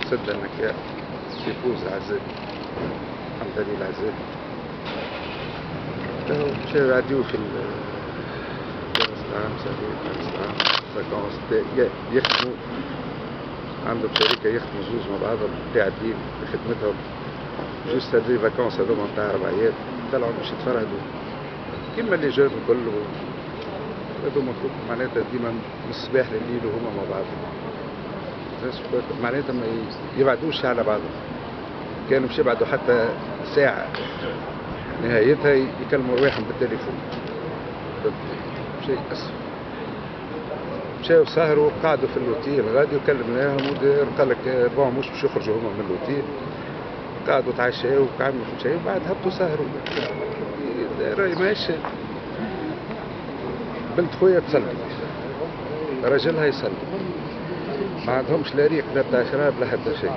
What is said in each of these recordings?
سد انك يفوز العزاء. الحمد لله العزاء مشاو يعديو في العام يخدموا عندهم شركة يخدموا زوز مع بعضهم قاعدين بخدمتهم جوست هذي فاكونس هذوما نتاع 4 أيام طلعوا باش يتفرهدوا كيما اللي جاوا الكل هذوما معناتها ديما من الصباح لليل وهما مع بعضهم معناتها ما يبعدوش على بعضهم كانوا مش يبعدوا حتى ساعة نهايتها يكلموا رواحهم بالتليفون شيء أسف مشاو سهروا قعدوا في الأوتيل غادي وكلمناهم قال لك بون مش باش يخرجوا هما من الأوتيل قعدوا تعشاو وعملوا في شيء وبعد هبطوا سهروا راهي ماشي بنت خويا تصلي راجلها يصلي ما عندهمش لا ريق لا بتاع شراب لا حتى شيء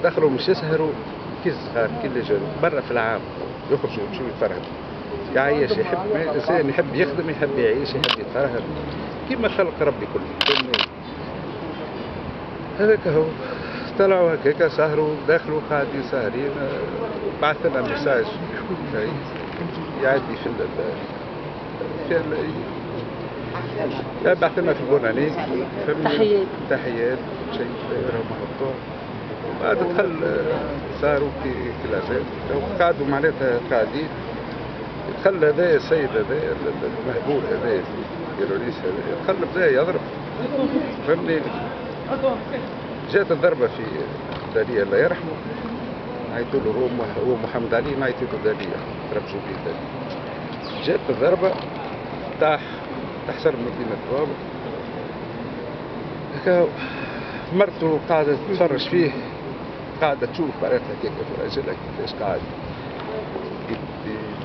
دخلوا مش يسهروا كي صغار كي اللي جاوا برا في العام يخرجوا يمشوا يتفرهدوا يعيش يحب الانسان يحب يخدم يحب يعيش يحب يتفرهد كيما خلق ربي كله هذاك هو طلعوا هكاك سهروا دخلوا قاعدين ساهرين بعث لنا ميساج يعدي بعث لنا في البونانيك تحيات شيء راهو مهبطوا وبعد دخل سهروا في العزاء قعدوا معناتها قاعدين دخل هذا السيد هذا المهبول هذا الرئيس هذا دخل بدا يضرب فهمني جات الضربه في دالية الله يرحمه عيطوا له هو محمد علي ما عيطوا له دالية رمشوا به دالية جات الضربه طاح تحسر مدينة بابا هكا مرته قاعدة تتفرج فيه قاعدة تشوف معناتها هكاك في راجلها كيفاش قاعد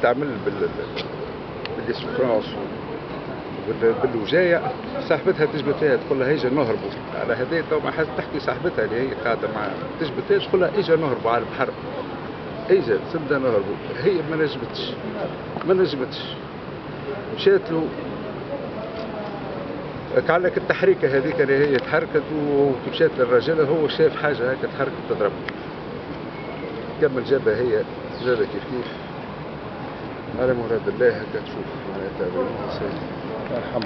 تعمل بالسفرانس بالوجاية صاحبتها تجبد فيها تقول لها اجا نهربوا على هذا تو ما تحكي صاحبتها اللي هي قاعدة معها تجبد فيها تقول لها اجا نهربوا على البحر اجا سبدا نهربوا هي ما نجبتش مشات له كعلك التحريكة هذيك اللي هي تحركت ومشات للرجل هو شاف حاجة هكا تحركت تضرب كمل جابها هي جابها كيف على مراد الله هكا تشوف معناتها